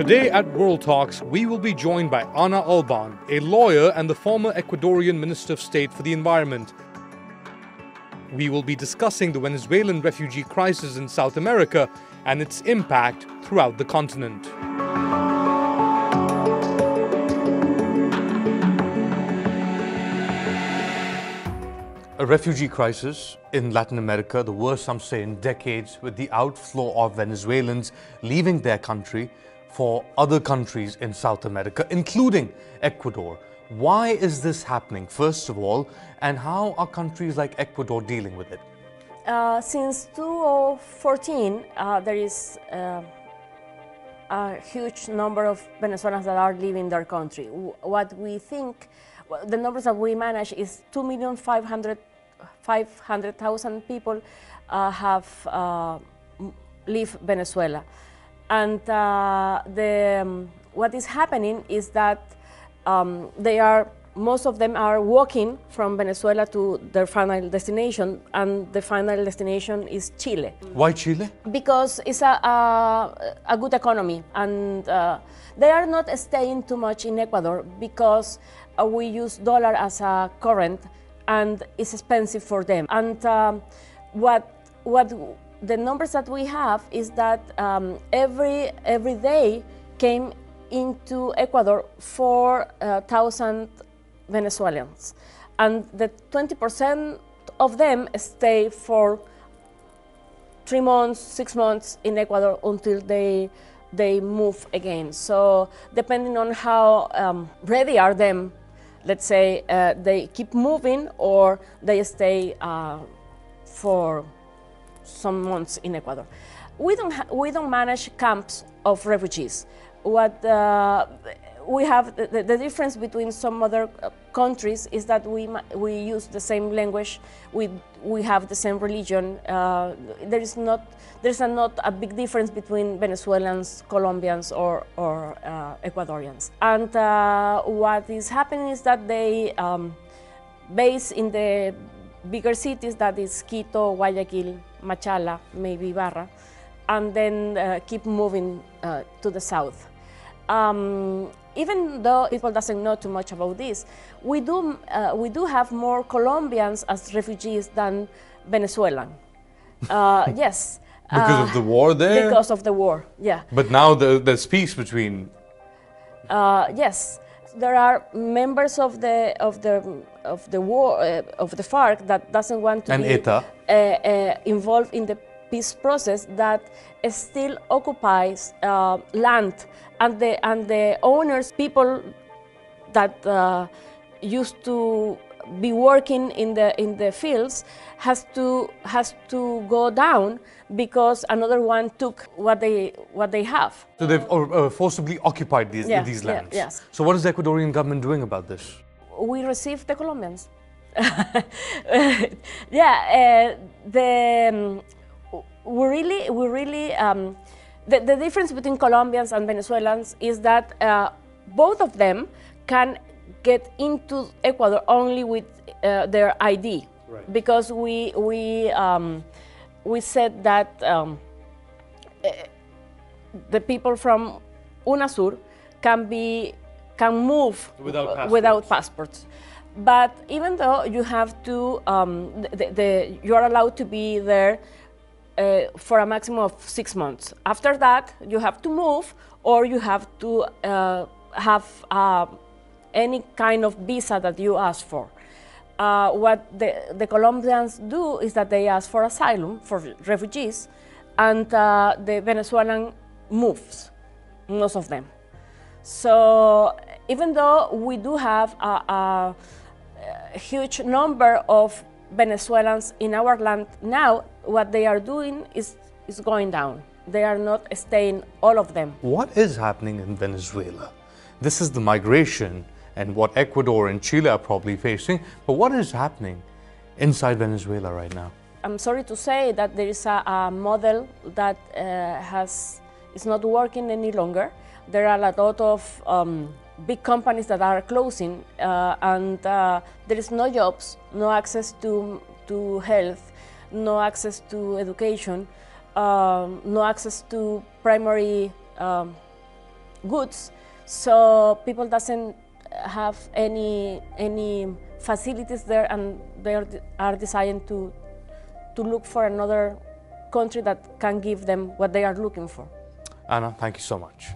Today at World Talks, we will be joined by Alban, a lawyer and the former Ecuadorian Minister of State for the Environment. We will be discussing the Venezuelan refugee crisis in South America and its impact throughout the continent. A refugee crisis in Latin America, the worst, some say, in decades, with the outflow of Venezuelans leaving their country for other countries in South America, including Ecuador. Why is this happening, first of all, and how are countries like Ecuador dealing with it? Since 2014, there is a huge number of Venezuelans that are leaving their country. What we think, the numbers that we manage is 2,500,000 people have leave Venezuela. And what is happening is that most of them are walking from Venezuela to their final destination, and the final destination is Chile. Why Chile? Because it's a good economy, and they are not staying too much in Ecuador because we use dollar as a current, and it's expensive for them. And the numbers that we have is that every day came into Ecuador 4,000 Venezuelans, and the 20% of them stay for 3 months, 6 months in Ecuador until they move again. So depending on how ready are them, let's say they keep moving or they stay for some months in Ecuador. We don't manage camps of refugees. What we have, the difference between some other countries is that we use the same language, we have the same religion. There's not a big difference between Venezuelans, Colombians, or Ecuadorians. And what is happening is that they base in the bigger cities, that is Quito, Guayaquil, Machala, maybe Ibarra, and then keep moving to the south. Even though people doesn't know too much about this, we do have more Colombians as refugees than Venezuelan. Yes. Because of the war there? Because of the war, yeah. But now there's peace between... Yes. There are members of the war of the FARC that doesn't want to be involved in the peace process, that still occupies land, and the owners, people that used to be working in the fields, has to go down because another one took what they have. So they've forcibly occupied these lands. Yes. So what is the Ecuadorian government doing about this? We receive the Colombians. Yeah, the difference between Colombians and Venezuelans is that both of them can get into Ecuador only with their ID, right. Because we said that the people from UNASUR can move without passports. But even though you have to, you are allowed to be there for a maximum of 6 months. After that, you have to move, or you have to have any kind of visa that you ask for. What the Colombians do is that they ask for asylum, for refugees, and the Venezuelan moves, most of them. So even though we do have a huge number of Venezuelans in our land now, what they are doing is going down. They are not staying, all of them. What is happening in Venezuela? This is the migration and what Ecuador and Chile are probably facing, but what is happening inside Venezuela right now? I'm sorry to say that there is a model that is not working any longer. There are a lot of big companies that are closing, and there is no jobs, no access to health, no access to education, no access to primary goods, so people doesn't have any facilities there, and they are deciding to look for another country that can give them what they are looking for. Anna, thank you so much.